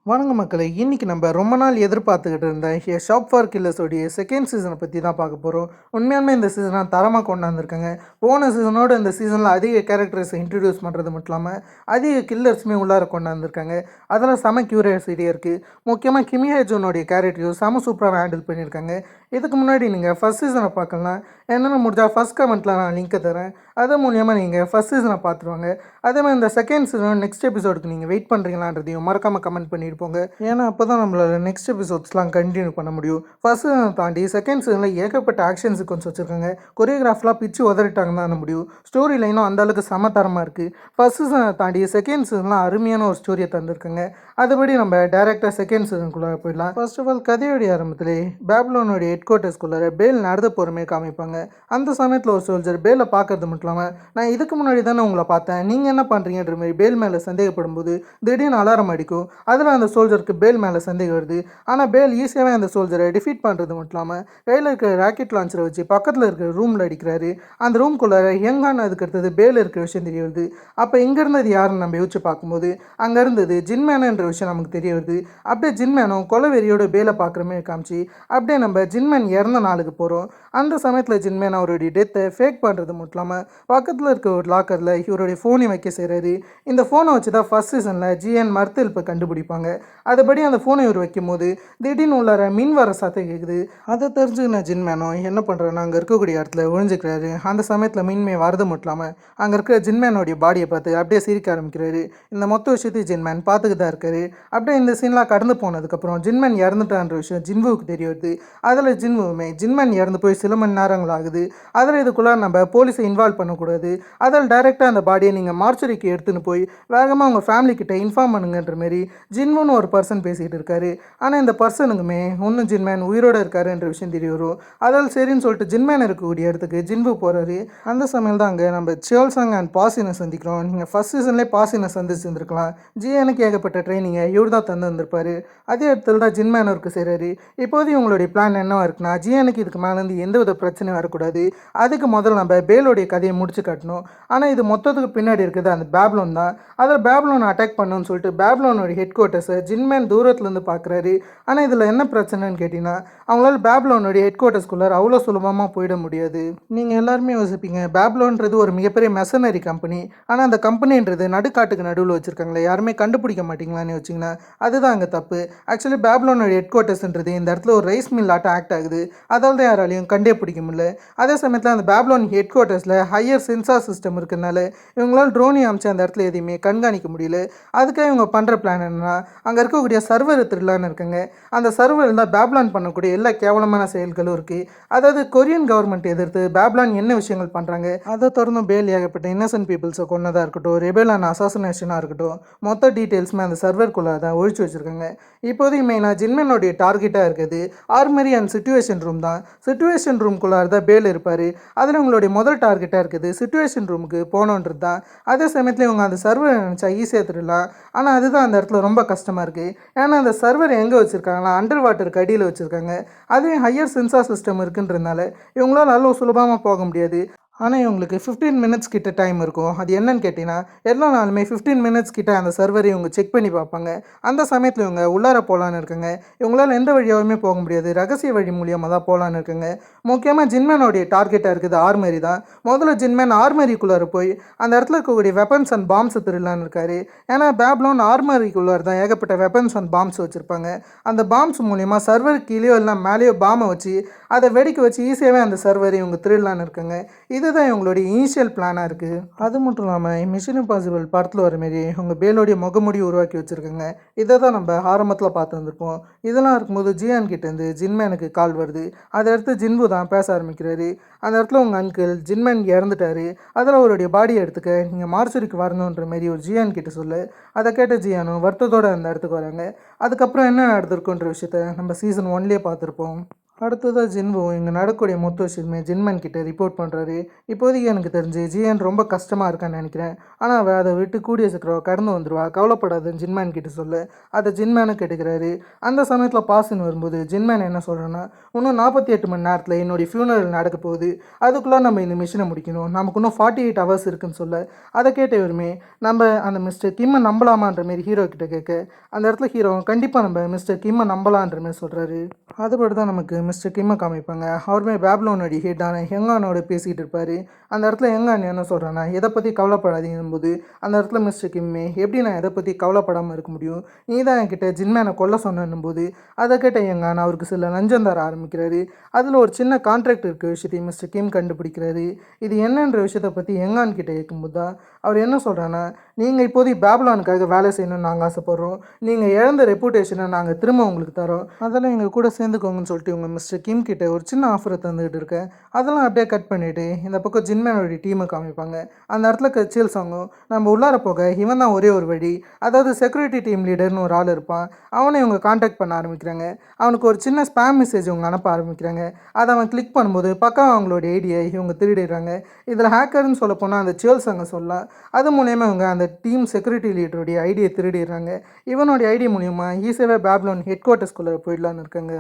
வணக்கம் மக்களே! இன்னைக்கு நம்ம ரொம்ப நாள் எதிர்பார்த்துக்கிட்டு இருந்த ஷாப் ஃபார் கில்லர்ஸோடைய செகண்ட் சீசனை பற்றி தான் பார்க்க போகிறோம். உண்மையாலுமே இந்த சீசனை தரமாக கொண்டாந்துருக்காங்க. போன சீசனோட இந்த சீசனில் அதிக கேரக்டர்ஸை இன்ட்ரடியூஸ் பண்ணுறது மட்டும் இல்லாமல் அதிக கில்லர்ஸுமே உள்ளார கொண்டாந்துருக்காங்க. அதெல்லாம் செம க்யூரியாசிட்டியாக இருக்குது. முக்கியமாக கிமி ஹேஜோனுடைய கேரக்டரையும் செம சூப்பராக ஹேண்டில் பண்ணியிருக்காங்க. இதுக்கு முன்னாடி நீங்கள் ஃபஸ்ட் சீசனை பார்க்கலாம். என்னென்ன முடிஞ்சால் ஃபஸ்ட் கமெண்ட்டில் நான் லிங்க்கை தரேன். அது மூலியமாக நீங்கள் ஃபஸ்ட் சீசனை பார்த்துருவாங்க. அதே மாதிரி இந்த செகண்ட் சீசன் நெக்ஸ்ட் எபிசோடுக்கு நீங்கள் வெயிட் பண்ணுறீங்களான்றதையும் மறக்காமல் கமெண்ட் பண்ணியிருப்போங்க. ஏன்னா அப்போ தான் நம்மளோட நெக்ஸ்ட் எபிசோட்ஸ்லாம் கண்டினியூ பண்ண முடியும். ஃபர்ஸ்ட் சீசனை தாண்டி செகண்ட் சீசனில் ஏகப்பட்ட ஆக்ஷன் சீக்வன்ஸ் வச்சுருக்காங்க. கொரியோகிராஃப்லாம் பிச்சு உதறிட்டாங்கன்னு தான் முடியும். ஸ்டோரி லைனும் அந்தளவுக்கு சமத்தரமாக இருக்குது. ஃபர்ஸ்ட் சீசனை தாண்டி செகண்ட் சீசன்லாம் அருமையான ஒரு ஸ்டோரியை தந்திருக்காங்க. அதுபடி நம்ம டேரெக்டாக செகண்ட் சீசனுக்குள்ளே போயிடலாம். ஃபர்ஸ்ட் ஆஃப் ஆல் கதையோடைய ஆரம்பத்திலே பேபிலோனுடைய ஹெட் குவார்ட்டர்ஸ்குள்ளே பேல் நடந்து போகிறமே காமிப்பாங்க. அந்த சமயத்தில் ஒரு சோல்ஜர் பேலை பார்க்கறது மட்டும் இல்லாமல், நான் இதுக்கு முன்னாடி தானே உங்களை பார்த்தேன், நீங்கள் என்ன பண்ணுறீங்கன்ற மாதிரி பேல் மேலே சந்தேகப்படும் போது திடீர்னு அலாரம் அடிக்கும். அதில் அந்த சோல்ஜருக்கு பேல் மேலே சந்தேகம் வருது. ஆனால் பேல் ஈஸியாகவே அந்த சோல்ஜரை டிஃபீட் பண்ணுறது மட்டும் இல்லாமல் கையில் இருக்கிற ராக்கெட் லான்ச்சரை வச்சு பக்கத்தில் இருக்கிற ரூமில் அடிக்கிறாரு. அந்த ரூம்குள்ளே யங்கான அதுக்கு அடுத்தது பேல் இருக்கிற விஷயம் தெரிய வருது. அப்போ இங்கே இருந்தது யாருன்னு நம்ம யோசிச்சு பார்க்கும்போது அங்கே இருந்தது ஜின்மேனன்ற விஷயம் நமக்கு தெரிய வருது. அப்படியே ஜின்மேனும் கொலவெறியோட பேலை பார்க்குற மாதிரி காமிச்சு அப்படியே நம்ம ஜின்மேன் இறந்த நாளுக்கு போகிறோம். அந்த சமயத்தில் ஜின்மேன் அவருடைய டெத்தை ஃபேக் பண்ணுறது மட்டும் இல்லாமல் பக்கத்தில் இருக்க ஒரு லாக்கரில் இவருடைய ஃபோனை வைக்க செய்கிறாரு. இந்த ஃபோனை வச்சு தான் ஃபஸ்ட் சீசனில் ஜிஎன் மர்த்து இப்போ கண்டுபிடிப்பாங்க. அதுபடி அந்த ஃபோனை இவர் வைக்கும் போது திடீர்னு உள்ளார மின் வர சத்தம் கேட்குது. அதை தெரிஞ்சுக்கின ஜின்மேனும் என்ன பண்ணுறேன்னா அங்கே இருக்கக்கூடிய இடத்துல ஒழிஞ்சிக்கிறாரு. அந்த சமயத்தில் மின்மே வரது மட்டும் இல்லாமல் அங்கே இருக்கிற ஜின்மேனோடைய பாடியை பார்த்து அப்படியே சிரிக்க ஆரம்பிக்கிறாரு. இந்த மொத்த விஷயத்தையும் ஜின்மேன் பார்த்துக்கிட்டு தான் இருக்காரு. அப்படியே இந்த சீன்லாம் கடந்து போனதுக்கப்புறம் ஜின்மேன் இறந்துட்டான்ற விஷயம் ஜின்வுக்கு தெரிய வருது. அதில் ஜின்வுமே ஜின்மேன் இறந்து போய் சில மணி நேரங்கள் ஆகுது. அதில் இதுக்குள்ளே நம்ம போலீஸை இன்வால்வ் பண்ணக்கூடாது. அதில் டைரெக்டாக அந்த பாடியை நீங்கள் மார்ச்சரிக்கு எடுத்துன்னு போய் வேகமாக உங்கள் ஃபேமிலிக்கிட்ட இன்ஃபார்ம் பண்ணுங்கன்ற மாரி ஜின்வுன்னு ஒரு பர்சன் பேசிகிட்டு இருக்காரு. ஆனால் இந்த பர்சனுக்குமே ஒன்றும் ஜின்மேன் உயிரோடு இருக்காருன்ற விஷயம் தெரிய வரும். அதால் சரின்னு சொல்லிட்டு ஜின்மேன் இருக்கக்கூடிய இடத்துக்கு ஜின்வு போகிறாரு. அந்த சமயம் தான் அங்கே நம்ம சியோல்சாங் அண்ட் பாசினை சந்திக்கிறோம். நீங்கள் ஃபஸ்ட் சீசன்லேயே பாசினை சந்திச்சிருந்துருக்கலாம். ஜிஎனுக்கு ஏகப்பட்ட ட்ரைனிங்கை இவர் தான் தந்து வந்திருப்பாரு. அதே இடத்துல தான் ஜின்மேனருக்கு செய்கிறாரு. இப்போது இவங்களுடைய பிளான் என்னவா இருக்குன்னா, ஜிஎனுக்கு இதுக்கு மேலேருந்து எந்தவித பிரச்சனையும் வரக்கூடாது. அதுக்கு முதல்ல நம்ம பேலோடைய கதையை முடிச்சு காட்டணும். ஆனால் இது மொத்தத்துக்கு பின்னாடி இருக்குது அந்த பேப்லோன் தான். அதில் பேப்லோனை அட்டாக் பண்ணணும்னு சொல்லிட்டு பேப்லோனுடைய ஹெட் குவார்ட்டர்ஸை ஜின்மேன் தூரத்துலேருந்து பார்க்குறாரு. ஆனால் இதில் என்ன பிரச்சனைன்னு கேட்டிங்கன்னா, அவங்களால பேப்லோனுடைய ஹெட் குவார்ட்டர்ஸ்குள்ளே அவ்வளோ சுலபமாக போயிட முடியாது. நீங்கள் எல்லாருமே யோசிப்பீங்க, பேப்லோன்றது ஒரு மிகப்பெரிய மெஷனரி கம்பெனி. ஆனால் அந்த கம்பெனின்றது நடுக்காட்டுக்கு நடுவில் வச்சுருக்காங்களே, யாருமே கண்டுபிடிக்க மாட்டீங்களான்னு வச்சிங்கன்னா அதுதான் அங்கே தப்பு. ஆக்சுவலி பேப்லோனுடைய ஹெட் குவார்ட்டர்ஸ்ன்றது இந்த இடத்துல ஒரு ரைஸ் மில் ஆட்டம் ஆக்ட் ஆகுது. அதால் தான் யாராலையும் கண்டே பிடிக்க முடியல. அதே சமயத்தில் அந்த பேப்லோன் ஹெட் குவார்ட்டர்ஸில் ஹையர் சென்சார் சிஸ்டம் இருக்கிறதுனால இவங்களால் ட்ரோனி அமைச்சு அந்த இடத்துல எதையுமே கண்காணிக்க முடியல. அதுக்காக இவங்க பண்ணுற பிளான் என்னன்னா, அங்கே இருக்கக்கூடிய சர்வர் திருடலான்னு இருக்காங்க. அந்த சர்வர் தான் பேப்லான் பண்ணக்கூடிய எல்லா கேவலமான செயல்களும் இருக்குது. அதாவது கொரியன் கவர்மெண்ட் எதிர்த்து பேப்லான் என்ன விஷயங்கள் பண்ணுறாங்க, அதை தொடர்ந்து பேல் ஏகப்பட்ட இன்னசென்ட் பீப்புள்ஸை கொன்னதாக இருக்கட்டும், ரெபேலான அசாசினேஷனாக இருக்கட்டும், மொத்த டீட்டெயில்ஸுமே அந்த சர்வர்க்குள்ளே தான் ஒழிச்சு வச்சுருக்காங்க. இப்போதைக்கு மெயினாக ஜின்மேனுடைய டார்கெட்டாக இருக்குது ஆர்மரி அண்ட் சிச்சுவேஷன் ரூம் தான். சிச்சுவேஷன் ரூம்குள்ளார தான் பேல் இருப்பார். அதில் உங்களுடைய முதல் டார்கெட்டாக இருக்குது சிச்சுவேஷன் ரூமுக்கு போகணுன்றது தான். அதே சமயத்தில் இவங்க அந்த சர்வர் நினச்சா ஈஸியாக திருடலாம். ஆனால் அதுதான் அந்த இடத்துல ரொம்ப கஷ்டமாக இருக்குது. ஏன்னா அந்த சர்வர் எங்கே வச்சுருக்காங்களா, அண்டர் வாட்டருக்கு அடியில் வச்சுருக்காங்க. அதுவே ஹையர் சென்சார் சிஸ்டம் இருக்குன்றதுனால இவங்களால் அவ்வளோ சுலபமாக போக முடியாது. ஆனால் இவங்களுக்கு 15 மினிட்ஸ் கிட்ட டைம் இருக்கும். அது என்னன்னு கேட்டிங்கன்னா, எல்லா நாளுமே 15 மினிட்ஸ் கிட்ட அந்த சர்வரை இவங்க செக் பண்ணி பார்ப்பாங்க. அந்த சமயத்தில் இவங்க உள்ளார போகலான்னு இருக்காங்க. இவங்களால் எந்த வழியாகவுமே போக முடியாது. ரகசிய வழி மூலியமாக தான் போகலான்னு இருக்காங்க. முக்கியமாக ஜின்மேனோடைய டார்கெட்டாக இருக்குது ஆர்மரி தான். முதல்ல ஜின்மேன் ஆர்மரிக்குள்ளார போய் அந்த இடத்துல இருக்கக்கூடிய வெப்பன்ஸ் அண்ட் பாம்ஸை திருடலான்னு இருக்காரு. ஏன்னா பேப்லோன் ஆர்மரிக்குள்ளார தான் ஏகப்பட்ட வெப்பன்ஸ் அண்ட் பாம்ஸ் வச்சுருப்பாங்க. அந்த பாம்ஸ் மூலியமாக சர்வர் கீழேயோ இல்லை மேலேயோ பாமை வச்சு அதை வெடிக்க வச்சு ஈஸியாகவே அந்த சர்வரை இவங்க திருடலான்னு இருக்காங்க. இதுதான் இவங்களுடைய இனிஷியல் பிளானாக இருக்குது. அது மட்டும் இல்லாமல் மிஷன் இம்பாசிபிள் படத்தில் வர மாரி இவங்க பேலோடைய முகமுடி உருவாக்கி வச்சுருக்காங்க. இதை தான் நம்ம ஆரம்பத்தில் பார்த்து வந்திருப்போம். இதெல்லாம் இருக்கும்போது ஜியான் கிட்டேருந்து ஜின்மேனுக்கு கால் வருது. அதை எடுத்து ஜின்வு தான் பேச ஆரம்பிக்கிறாரு. அந்த இடத்துல உங்கள் அங்கிள் ஜின்மேன் இறந்துட்டாரு, அதில் அவருடைய பாடியை எடுத்துக்க நீங்கள் மார்ச்சரிக்கு வரணுன்ற மாரி ஒரு ஜியான் கிட்ட சொல்லு. அதை கேட்ட ஜியானும் வருத்தத்தோடு அந்த இடத்துக்கு வராங்க. அதுக்கப்புறம் என்ன நடந்திருக்குன்ற விஷயத்த நம்ம சீசன் 1லேயே பார்த்துருப்போம். அடுத்ததாக ஜின்வோ இங்கே நடக்கக்கூடிய மொத்த விஷயமே ஜின்மேன் கிட்ட ரிப்போர்ட் பண்ணுறாரு. இப்போதைக்கு எனக்கு தெரிஞ்சு ஜிஎன் ரொம்ப கஷ்டமாக இருக்கான்னு நினைக்கிறேன். ஆனால் அவள் அதை விட்டு கூடிய சீக்கிரம் கடந்து வந்துடுவா, கவலைப்படாதுன்னு ஜின்மேன் கிட்ட சொல்ல அதை ஜின்மேனை கேட்டுக்கிறாரு. அந்த சமயத்தில் பாஸ்ன்னு வரும்போது ஜின்மேன் என்ன சொல்கிறேன்னா, இன்னும் 48 மணி நேரத்தில் என்னுடைய ஃபியூனரல் நடக்க போகுது, அதுக்குள்ளே நம்ம இந்த மிஷினை முடிக்கணும், நமக்கு இன்னும் 48 ஹவர்ஸ் இருக்குன்னு சொல்ல அதை கேட்டவருமே நம்ம அந்த மிஸ்டர் கிம்மை நம்பலாமான்ற மாரி ஹீரோ கிட்ட கேட்க அந்த இடத்துல ஹீரோ கண்டிப்பாக நம்ம மிஸ்டர் கிம்மை நம்பலான்ற மாதிரி சொல்கிறாரு. அதுபடி தான் நமக்கு மிஸ்டர் கிம்மை காமிப்பாங்க. அவருமே பேப்லோனோட ஹெட்டான ஹெங்கானோட பேசிகிட்டு இருப்பார். அந்த இடத்துல ஹெங்கான் என்ன சொல்கிறான்னா, எதை பற்றி கவலைப்படாதீங்கும் போது அந்த இடத்துல மிஸ்டர் கிம்மே எப்படி நான் எதை பற்றி கவலைப்படாமல் இருக்க முடியும், நீ தான் என்கிட்ட ஜின்மேனை கொல்ல சொன்னும் போது அதை கேட்ட ஹெங்கான் அவருக்கு சில லஞ்சம் தர ஆரம்பிக்கிறாரு. அதில் ஒரு சின்ன கான்ட்ராக்ட் இருக்க விஷயத்தையும் மிஸ்டர் கிம் கண்டுபிடிக்கிறாரு. இது என்னன்ற விஷயத்தை பற்றி ஹெங்கான் கிட்ட கேட்கும்போது தான் அவர் என்ன சொல்கிறான்னா, நீங்கள் இப்போதைக்கு பேப்லானுக்காக வேலை செய்யணும்னு நாங்கள் ஆசைப்பட்றோம், நீங்கள் இழந்த ரெப்புடேஷனை நாங்கள் திரும்ப உங்களுக்கு தரோம், அதெல்லாம் எங்கள் கூட சேர்ந்துக்கோங்கன்னு சொல்லிட்டு உங்கள் மிஸ்டர் கிம் கிட்ட ஒரு சின்ன ஆஃபரை தந்துகிட்டு இருக்கேன். அதெல்லாம் அப்படியே கட் பண்ணிவிட்டு இந்த பக்கம் ஜின்மேனோடைய டீமை காமிப்பாங்க. அந்த இடத்துல கச்சியல் சாங்கும் நம்ம உள்ளார போக இவன் தான் ஒரே ஒரு வழி, அதாவது செக்யூரிட்டி டீம் லீடர்னு ஒரு ஆள் இருப்பான், அவனை இவங்க காண்டாக்ட் பண்ண ஆரம்பிக்கிறாங்க. அவனுக்கு ஒரு சின்ன ஸ்பேம் மெசேஜ் இவங்க அனுப்ப ஆரம்பிக்கிறாங்க. அதை அவன் கிளிக் பண்ணும்போது பக்கம் அவங்களோட ஐடியை இவங்க திருடிடுறாங்க. இதில் ஹேக்கர்னு சொல்ல போனால் அந்த சியல் சாங்கை சொல்லலாம். அது மூலயமா இவங்க அந்த டீம் செக்யூரிட்டி லீடருடைய ஐடியை திருடிடுறாங்க. இவனுடைய ஐடி மூலிமா ஈஸியாகவே பேப்லோன் ஹெட் குவார்ட்டர்ஸ்குள்ளே போயிடலான்னு இருக்காங்க.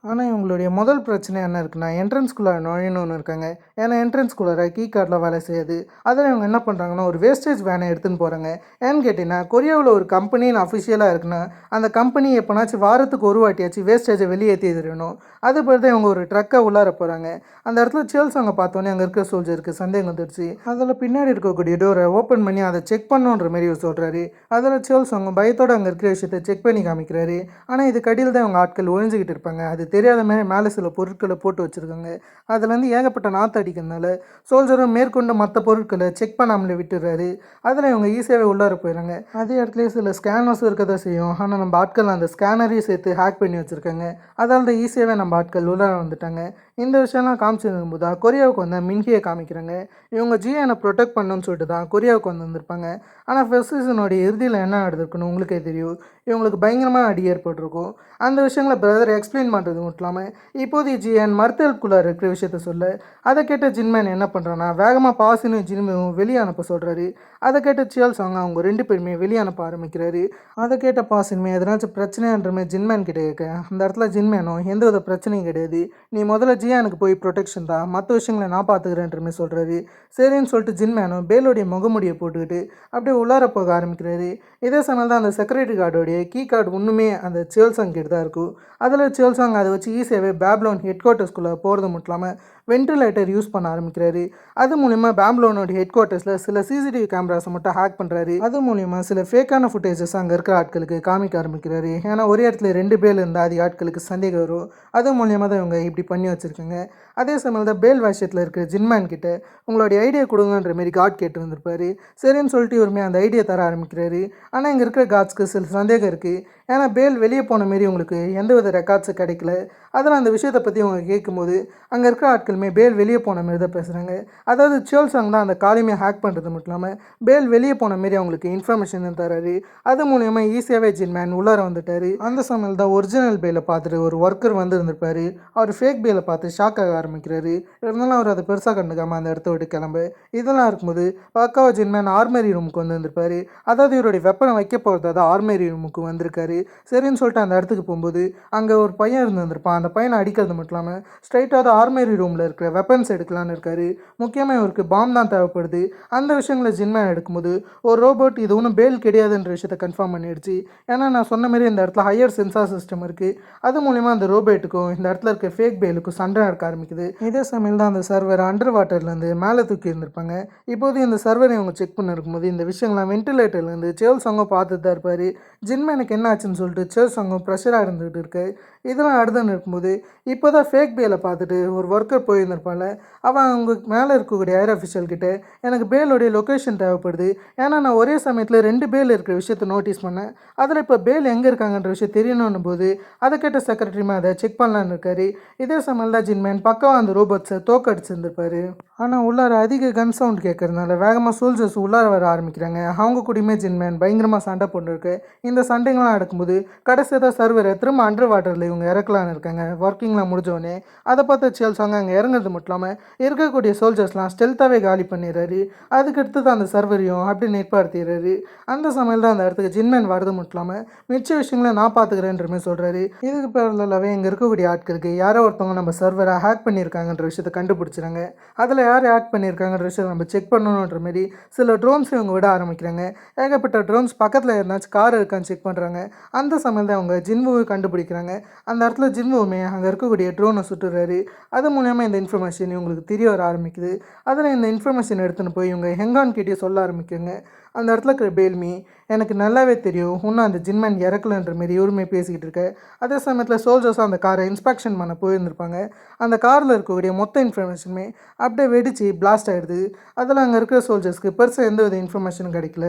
ஆனால் இவங்களுடைய முதல் பிரச்சனை என்ன இருக்குன்னா, என்ட்ரன்ஸ்குள்ளே நுழையணும்னு இருக்காங்க. ஏன்னா என்ட்ரன்ஸ்குள்ளே கீ கார்டில் வேலை செய்யாது. அதில் இவங்க என்ன பண்ணுறாங்கன்னா, ஒரு வேஸ்டேஜ் வேனை எடுத்துன்னு போகிறாங்க. ஏன்னு கேட்டிங்கன்னா, கொரியாவில் ஒரு கம்பெனின்னு அஃபிஷியலாக இருக்குன்னா அந்த கம்பெனி எப்போனாச்சும் வாரத்துக்கு ஒரு வாட்டியாச்சும் வேஸ்டேஜை வெளியேற்றி தரணும். அதுபடி தான் இவங்க ஒரு ட்ரக்கை உள்ளார போகிறாங்க. அந்த இடத்துல சேல்ஸாங்க பார்த்தோன்னே அங்கே இருக்கிற சோல்ஜருக்கு சந்தேகம் வந்துடுச்சு. அதில் பின்னாடி இருக்கக்கூடிய டோரை ஓப்பன் பண்ணி அதை செக் பண்ணுன்ற மாரி சொல்கிறாரு. அதில் சேல்ஸாங்க பயத்தோடு அங்கே இருக்கிற விஷயத்தை செக் பண்ணி காமிக்கிறாரு. ஆனால் இது கடியில் தான் இவங்க ஆட்கள் ஒழிஞ்சிக்கிட்டு இருப்பாங்க. அது தெரியாத மாதிரி மேலே சில பொருட்களை போட்டு வச்சுருக்காங்க. அதுலேருந்து ஏகப்பட்ட நாற்று அடிக்கிறதுனால சோல்ஜரும் மேற்கொண்டு மற்ற பொருட்களை செக் பண்ணாமலே விட்டுடுறாரு. அதில் இவங்க ஈஸியாகவே உள்ளார போயிடுறாங்க. அதே இடத்துல சில ஸ்கேனர்ஸும் இருக்க தான் செய்யும். ஆனால் நம்ம ஆட்கள் அந்த ஸ்கேனரையும் சேர்த்து ஹேக் பண்ணி வச்சுருக்காங்க. அதால் தான் ஈஸியாகவே நம்ம ஆட்கள் உள்ளார வந்துட்டாங்க. இந்த விஷயம்லாம் காமிச்சிருக்கும்போது தான் கொரியாவுக்கு வந்து மின்ஹியை காமிக்கிறாங்க. இவங்க ஜிஎனை ப்ரொடெக்ட் பண்ணணும்னு சொல்லிட்டு தான் கொரியாவுக்கு வந்திருப்பாங்க. ஆனால் ஃபர்ஸ்ட் சீசனோடைய இறுதியில் என்ன நடந்திருக்குன்னு உங்களுக்கே தெரியும். இவங்களுக்கு பயங்கரமான அடி ஏற்பட்டிருக்கும். அந்த விஷயங்களை பிரதர் எக்ஸ்பிளைன் பண்ணுறது மட்டும் இல்லாமல் இப்போதைய ஜிஎன் மருத்துவக்குள்ளார இருக்கிற விஷயத்த சொல்ல அதை கேட்ட ஜின்மேன் என்ன பண்ணுறான்னா, வேகமாக பாசினும் ஜின்மையும் வெளியே அனுப்ப சொல்கிறாரு. அதை கேட்ட சியல் சாங் அவங்க 2 பேருமே வெளியே அனுப்ப ஆரம்பிக்கிறாரு. அதை கேட்ட பாசினுமே எதனாச்சும் பிரச்சனைன்ற மாதிரி ஜின்மேன் கிட்ட கேட்க அந்த இடத்துல ஜின்மேனும் எந்த வித பிரச்சனையும் கிடையாது, நீ முதல்ல ஜியானுக்கு போய் ப்ரொடெக்ஷன் தான், மற்ற விஷயங்களை நான் பார்த்துக்கிறேன்ற மாதிரி சொல்கிறாரு. சரின்னு சொல்லிட்டு ஜின்மேனும் பேலோடைய முகமுடியை போட்டுக்கிட்டு அப்படியே உள்ளார போக ஆரம்பிக்கிறாரு. இதே சமயம் தான் அந்த செக்யூரிட்டி கார்டோடைய கீ கார்டு ஒன்றுமே அந்த சேல்சாங் கிட்ட தான் இருக்கும். அதில் சேல்சாங் அதை வச்சு ஈஸியாகவே பேப்லோன் ஹெட் குவார்ட்டர்ஸ்குள்ளே போகிறது மட்டும் இல்லாமல் வென்டிலேட்டர் யூஸ் பண்ண ஆரம்பிக்கிறாரு. அது மூலிமா பேப்லோனோட ஹெட் குவார்ட்டர்ஸில் சில சிசிடிவி கேமராஸை மட்டும் ஹேக் பண்ணுறாரு. அது மூலிமா சில ஃபேக்கான ஃபுட்டேஜஸ் அங்கே இருக்கிற ஆட்களுக்கு காமிக்க ஆரம்பிக்கிறாரு. ஏன்னா ஒரே இடத்துல 2 பேர் இருந்தால் அதிக ஆட்களுக்கு சந்தேகம் வரும். அது மூலியமாக தான் இவங்க இப்படி பண்ணி வச்சுருக்காங்க. அதே சமயம் தான் பேல் விஷயத்தில் இருக்கிற ஜின்மேன் கிட்ட உங்களுடைய ஐடியா கொடுங்கன்ற மாரி காட் கேட்டு வந்திருப்பாரு. சரின்னு சொல்லிட்டு இவருமே அந்த ஐடியா தர ஆரம்பிக்கிறாரு. ஆனால் இங்கே இருக்கிற காட்ஸ்க்கு சில சந்தேகம் இருக்குது. ஏன்னா பேல் வெளியே போன மாரி உங்களுக்கு எந்த வித ரெக்கார்ட்ஸும் கிடைக்கல. அதனால் அந்த விஷயத்தை பற்றி அவங்க கேட்கும்போது அங்கே இருக்கிற ஆட்களுமே பேல் வெளியே போன மாரி தான் பேசுகிறாங்க. அதாவது சேல்சாங் தான் அந்த காலையுமே ஹேக் பண்ணுறது மட்டும் இல்லாமல் பேல் வெளியே போன மாரி அவங்களுக்கு இன்ஃபர்மேஷன் தராரு. அது மூலயமா ஈஸியாகவே ஜின்மேன் உள்ளார வந்துட்டார். அந்த சமயம் தான் ஒரிஜினல் பேலை பார்த்துட்டு ஒரு ஒர்க்கர் வந்து இருந்திருப்பார். அவர் ஃபேக் பேலை பார்த்து ஷாக் ஆக ஆரம்பிக்கிறாரு. இருந்தாலும் அவர் அதை பெருசாக கண்டுக்காமல் அந்த இடத்த விட்டு கிளம்பு. இதெல்லாம் இருக்கும்போது பக்காவா ஜின்மேன் ஆர்மரி ரூமுக்கு வந்துருப்பார். அதாவது இவருடைய வெப்பனை வைக்க போகிறதா தான் ஆர்மரி ரூமுக்கு வந்திருக்காரு. சரின்னு சொல்லிட்டு அந்த இடத்துக்கு போகும்போது அங்கே ஒரு பையன் இருந்திருப்பான். அந்த பையனை அடிக்கிறது மட்டும் இல்லாமல் ஸ்ட்ரைட்டாக ஆர்மரி ரூமில் இருக்கிற வெப்பன்ஸ் எடுக்கலான்னு இருக்காரு. முக்கியமாக இவருக்கு பாம் தான் தேவைப்படுது. அந்த விஷயங்களை ஜின்மேன் எடுக்கும்போது ஒரு ரோபோட் இது ஒன்றும் பேல் கிடையாதுன்ற விஷயத்தை கன்ஃபார்ம் பண்ணிடுச்சு. ஏன்னா நான் சொன்ன மாதிரி இந்த இடத்துல ஹையர் சென்சார் சிஸ்டம் இருக்குது. அது மூலிமா அந்த ரோபோட்டுக்கும் இந்த இடத்துல இருக்க ஃபேக் பேலுக்கும் சண்டை நடக்க ஆரம்பிக்குது. இதே சமயம் தான் அந்த சர்வர் அண்டர் வாட்டர்லேருந்து மேலே தூக்கி இருந்திருப்பாங்க. இப்போது இந்த சர்வரை இவங்க செக் பண்ணி இருக்கும்போது இந்த விஷயங்கள்லாம் வென்டிலேட்டர்லேருந்து சேல் சாங்கும் பார்த்துட்டு தான் இருப்பார். ஜின்மேனுக்கு என்ன ஆச்சுன்னு சொல்லிட்டு சேல் சாங்கும் ப்ரெஷராக இருந்துகிட்டு இருக்கு. இதெல்லாம் அடுத்துன்னு இருக்கும்போது இப்போ தான் ஃபேக் பேலை பார்த்துட்டு ஒரு ஒர்க்கர் போயிருந்திருப்பாள். அவன் அவங்க மேலே இருக்கக்கூடிய ஏர் அஃபிஷியல் கிட்டே எனக்கு பேலோடைய லொக்கேஷன் தேவைப்படுது, ஏன்னா நான் ஒரே சமயத்தில் 2 பேல் இருக்கிற விஷயத்தை நோட்டீஸ் பண்ணேன், அதில் இப்போ பேல் எங்கே இருக்காங்கன்ற விஷயம் தெரியணும்னு போது அதை கேட்ட செக்ரட்டரியுமே அதை செக் பண்ணலான்னு இருக்காரு. இதே சமயம் தான் ஜின்மேன் பக்கம் அந்த ரோபோட்ஸை தோக்கடிச்சிருந்திருப்பாரு. ஆனால் உள்ளார அதிக கன் சவுண்ட் கேட்கறதுனால வேகமாக சோல்ஜர்ஸ் உள்ளார வர ஆரம்பிக்கிறாங்க. அவங்க கூடயுமே ஜின்மேன் பயங்கரமாக சண்டை போட்டுருக்கு. இந்த சண்டைங்கள்லாம் நடக்கும்போது கடைசியாக சர்வரை திரும்ப அண்டர் வாட்டரில் இவங்க இறக்கலான்னு இருக்காங்க. ஒர்க்கிங்லாம் முடிஞ்சோடனே அதை பார்த்து சேல்சாங்க அங்கே இறங்குறது மட்டும் இல்லாமல் இருக்கக்கூடிய சோல்ஜர்ஸ்லாம் ஸ்டெல்த்தாகவே காலி பண்ணிடுறாரு. அதுக்கடுத்து தான் அந்த சர்வரையும் அப்படி நெட்பாடுத்திடுறாரு. அந்த சமையல் தான் அந்த இடத்துக்கு ஜின்மேன் வரது மட்டும் இல்லாமல் மிச்ச விஷயங்களை நான் பார்த்துக்கிறேன்ற மாதிரி சொல்கிறாரு. இதுக்கு பேரலாகவே இங்கே இருக்கக்கூடிய ஆட்களுக்கு யாரோ ஒருத்தவங்க நம்ம சர்வரை ஹேக் பண்ணியிருக்காங்கன்ற விஷயத்தை கண்டுபிடிச்சிறாங்க. அதில் யார் ஆக்ட் பண்ணியிருக்காங்கன்ற விஷயம் நம்ம செக் பண்ணணுன்ற மாரி சில ட்ரோன்ஸ் இவங்க விட ஆரம்பிக்கிறாங்க. ஏகப்பட்ட ட்ரோன்ஸ் பக்கத்தில் இருந்தாச்சும் கார் இருக்கான்னு செக் பண்ணுறாங்க. அந்த சமயத்தில் அவங்க ஜின்வுவை கண்டுபிடிக்கிறாங்க. அந்த இடத்துல ஜின்வுமே அங்கே இருக்கக்கூடிய ட்ரோனை சுட்டுறாரு. அது மூலயமா இந்த இன்ஃபர்மேஷன் இவங்களுக்கு தெரிய வர ஆரம்பிக்குது. அதில் இந்த இன்ஃபர்மேஷன் எடுத்துன்னு போய் இவங்க ஹெங்கான் கிட்டே சொல்ல ஆரம்பிக்குங்க. அந்த இடத்துல இருக்கிற பேல்மி எனக்கு நல்லாவே தெரியும் இன்னும் அந்த ஜின்மேன் இறக்கலன்ற மாரி இவருமே பேசிக்கிட்டு இருக்க. அதே சமயத்தில் சோல்ஜர்ஸும் அந்த காரை இன்ஸ்பெக்ஷன் பண்ண போயிருந்திருப்பாங்க. அந்த காரில் இருக்கக்கூடிய மொத்த இன்ஃபர்மேஷனுமே அப்படியே வெடித்து பிளாஸ்ட் ஆகிடுது. அதில் அங்கே இருக்கிற சோல்ஜர்ஸ்க்கு பெருசாக எந்த வித இன்ஃபர்மேஷனும் கிடைக்கல.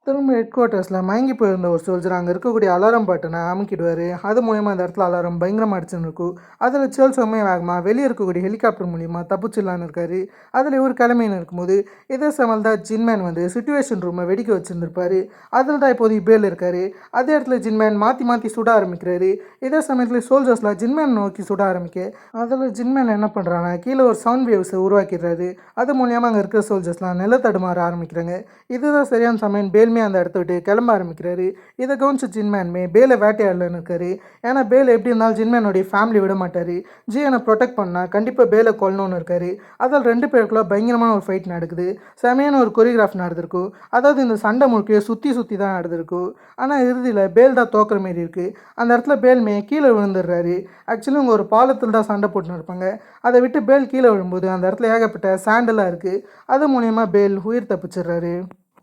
திரும்ப ஹெட் குவார்ட்டர்ஸில் மயங்கி போயிருந்த ஒரு சோல்ஜர் அங்கே இருக்கக்கூடிய அலாரம் பட்டனை அமுக்கிடுவார். அது மூலயமா அந்த இடத்துல அலாரம் பயங்கரமாக அடிச்சுன்னு இருக்கும். அதில் சேல்ஸுமே வேகமாக வெளியே இருக்கக்கூடிய ஹெலிகாப்டர் மூலிமா தப்பிச்சிடலான்னு இருக்காரு. அதில் இவர் கிளம்பின்னு இருக்கும்போது இதே சமயம் தான் ஜின்மேன் வந்து சிச்சுவேஷன் ரூமை வெடிக்க வச்சுருந்துருப்பார். அதில் தான் இப்போது பேல் இருக்கார். அதே இடத்துல ஜின்மேன் மாற்றி மாற்றி சுட ஆரம்பிக்கிறாரு. இதே சமயத்தில் சோல்ஜர்ஸில் ஜின்மேன் நோக்கி சுட ஆரம்பிக்க அதில் ஜின்மேன் என்ன பண்ணுறாங்கன்னா கீழே ஒரு சவுண்ட் வேவ்ஸை உருவாக்கிடுறாரு. அது மூலியமாக அங்கே இருக்கிற சோல்ஜர்ஸ்லாம் நிலத்தடுமாற ஆரம்பிக்கிறாங்க. இதுதான் சரியான சமயம் பேல் அந்த இடத்த விட்டு கிளம்ப ஆரம்பிக்கிறாரு. இதை கவனிச்ச ஜின்மேன்மே பேலை வேட்டையாடலன்னு இருக்காரு. ஏன்னா பேல் எப்படி இருந்தாலும் ஜின்மேனுடைய ஃபேமிலி விட மாட்டார். ஜியனை ப்ரொடெக்ட் பண்ணால் கண்டிப்பாக பேலை கொல்லணும்னு இருக்காரு. அதில் ரெண்டு பேருக்குள்ள பயங்கரமான ஒரு ஃபைட் நடக்குது. செமையான ஒரு கொரியோகிராஃப் நடந்திருக்கும். அதாவது இந்த சண்டை முழுக்க சுற்றி சுற்றி தான் நடந்திருக்கும். ஆனால் இறுதியில் பேல் தான் தோக்குற மாரி இருக்குது. அந்த இடத்துல பேல்மே கீழே விழுந்துடுறாரு. ஆக்சுவலி இவங்க ஒரு பாலத்தில் தான் சண்டை போட்டுன்னு இருப்பாங்க. அதை விட்டு பேல் கீழே விழும்போது அந்த இடத்துல ஏகப்பட்ட சாண்டலாக இருக்குது. அது மூலயமா பேல் உயிர் தப்பிச்சிடுறாரு.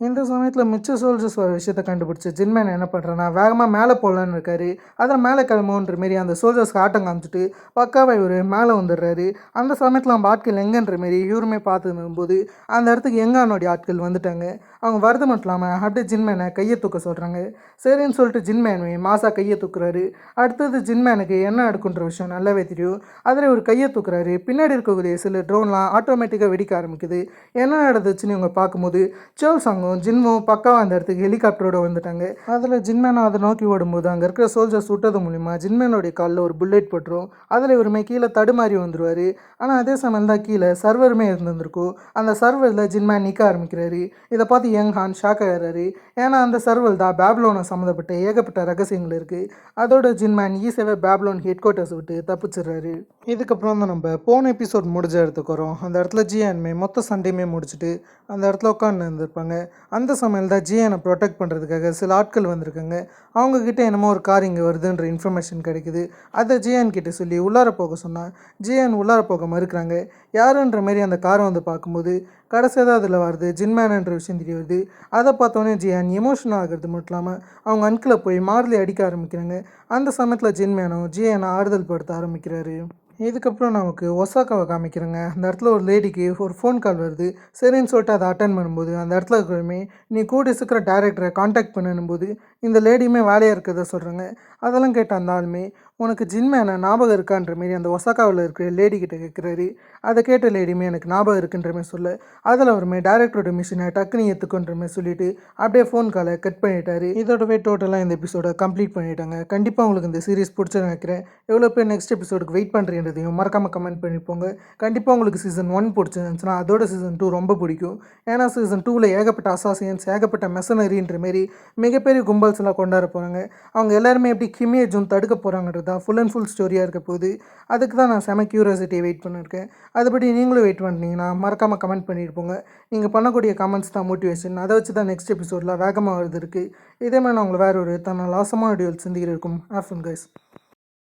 இந்த சமயத்தில் மிச்ச சோல்ஜர்ஸ் ஒரு விஷயத்தை கண்டுபிடிச்சி ஜின்மேன் என்ன பண்ணுறேன்னா வேகமாக மேலே போடலான்னு இருக்காரு. அதில் மேலே கிளம்புன்ற மாரி அந்த சோல்ஜர்ஸ்க்கு ஆட்டம் காமிச்சிட்டு பக்காவாக இவர் மேலே வந்துடுறாரு. அந்த சமயத்தில் நம்ம ஆட்கள் எங்கன்ற மாரி இவருமே பார்த்து இருக்கும்போது அந்த இடத்துக்கு எங்கானோடைய ஆட்கள் வந்துட்டாங்க. அவங்க வரது மட்டும் இல்லாமல் அப்படியே ஜின்மேனை கையை தூக்க சொல்கிறாங்க. சரின்னு சொல்லிட்டு ஜின்மேனுமே மாசா கையை தூக்குறாரு. அடுத்தது ஜின்மேனுக்கு என்ன நடக்குன்ற விஷயம் நல்லாவே தெரியும். அதில் ஒரு கையை தூக்குறாரு. பின்னாடி இருக்கக்கூடிய சில ட்ரோன்லாம் ஆட்டோமேட்டிக்காக வெடிக்க ஆரம்பிக்குது. என்ன நடந்துச்சுன்னு இவங்க பார்க்கும்போது சேல்சாங்கும் ஜின்வும் பக்காவாக அந்த இடத்துக்கு ஹெலிகாப்டரோட வந்துட்டாங்க. அதில் ஜின்மேனை அதை நோக்கி ஓடும்போது அங்கே இருக்கிற சோல்ஜர்ஸ் சுட்டது மூலிமா ஜின்மேனுடைய காலில் ஒரு புல்லட் பட்டுரும். அதில் இவருமே கீழே தடுமாறி வந்துடுவார். ஆனால் அதே சமயம் தான் கீழே சர்வருமே இருந்திருக்கும். அந்த சர்வரில் ஜின்மேன் நிற்க ஆரம்பிக்கிறாரு. இதை பார்த்து யங் ஹான் ஷாக் ஆகிறாரு. ஏன்னா அந்த சர்வர் தான் பேப்லோனை சம்மந்தப்பட்ட ஏகப்பட்ட ரகசியங்கள் இருக்குது. அதோட ஜின்மேன் ஈஸியாகவே பேப்லோன் ஹெட் குவார்ட்டர்ஸ் விட்டு தப்பிச்சிடுறாரு. இதுக்கப்புறம் தான் நம்ம போன எபிசோட் முடிஞ்ச இடத்துக்கு வரோம். அந்த இடத்துல ஜியான்மே மொத்த சண்டையுமே முடிச்சுட்டு அந்த இடத்துல உட்காந்து இருந்திருப்பாங்க. அந்த சமயம் தான் ஜியானை ப்ரொடெக்ட் பண்ணுறதுக்காக சில ஆட்கள் வந்திருக்காங்க. அவங்கக்கிட்ட என்னமோ ஒரு கார் இங்கே வருதுன்ற இன்ஃபர்மேஷன் கிடைக்குது. அதை ஜியான் கிட்டே சொல்லி உள்ளார போக சொன்னால் ஜியான் உள்ளார போக மறுக்கிறாங்க. யாருன்ற மாரி அந்த காரை வந்து பார்க்கும்போது கடைசியாக தான் அதில் வருது ஜின்மேன்ன்ற விஷயம் தெரிய வருது. அதை பார்த்தோன்னே ஜியான் எமோஷனல் ஆகிறது மட்டும் இல்லாமல் அவங்க அன்கிளை போய் மார்லி அடிக்க ஆரம்பிக்கிறாங்க. அந்த சமயத்தில் ஜின்மேனும் ஜியானை ஆறுதல் படுத்த ஆரம்பிக்கிறாரு. இதுக்கப்புறம் நமக்கு ஒசாக்காவை காமிக்கிறேங்க. அந்த இடத்துல ஒரு லேடிக்கு ஒரு ஃபோன் கால் வருது. சரின்னு சொல்லிட்டு அதை அட்டன் பண்ணும்போது அந்த இடத்துல இருக்கிறமே நீ கூட இருக்கிற டேரக்டரை காண்டாக்ட் பண்ணும்போது இந்த லேடியுமே வேலையாக இருக்கிறத சொல்கிறாங்க. அதெல்லாம் கேட்ட அந்த ஆளுமே உனக்கு ஜின்மேனை ஞாபகம் இருக்கான்ற மாரி அந்த ஒசாக்காவில் இருக்கிற லேடி கிட்ட கேட்குறாரு. அதை கேட்ட லேடியுமே எனக்கு ஞாபகம் இருக்குன்ற மாதிரி சொல்ல அதில் அவருமே டேரக்டரோட மிஷினை டக்குனு ஏற்றுக்குன்ற மாதிரி சொல்லிட்டு அப்படியே ஃபோன் காலை கட் பண்ணிட்டாரு. இதோடவே டோட்டலாக இந்த எபிசோடை கம்ப்ளீட் பண்ணிட்டாங்க. கண்டிப்பாக உங்களுக்கு இந்த சீரிஸ் பிடிச்சது நினைக்கிறேன். எவ்வளோ பேர் நெக்ஸ்ட் எபிசோடுக்கு வெயிட் பண்ணுறீன்றதையும் மறக்காமல் கமெண்ட் பண்ணிப்போங்க. கண்டிப்பாக உங்களுக்கு சீசன் 1 பிடிச்சிருந்துச்சுன்னா அதோட சீசன் 2 ரொம்ப பிடிக்கும். ஏன்னா சீசன் 2ல் ஏகப்பட்ட அசாசியன்ஸ் ஏகப்பட்ட மெசனரின்ற மாரி மிகப்பெரிய கும்பல்ஸ் எல்லாம் கொண்டாட போகிறாங்க. அவங்க எல்லாருமே எப்படி கிமியை ஜூன் தடுக்க போகிறாங்கன்றது தான் ஃபுல் அண்ட் ஃபுல் ஸ்டோரியாக இருக்க போகுது. அதுக்கு தான் நான் செம கியூரியாசிட்டியை வெயிட் பண்ணியிருக்கேன். அதுபடி நீங்களும் வெயிட் பண்ணிட்டீங்கன்னா மறக்காமல் கமெண்ட் பண்ணிட்டு போங்க. நீங்கள் பண்ணக்கூடிய கமெண்ட்ஸ் தான் மோட்டிவேஷன். அதை வச்சு தான் நெக்ஸ்ட் எபிசோடில் வேகமாக வருது இருக்குது. இதே மாதிரி நான் உங்களை வேறு ஒரு தன்னால் லாசமான வீடியோவில் சந்திக்கிறேன். Afternoon guys.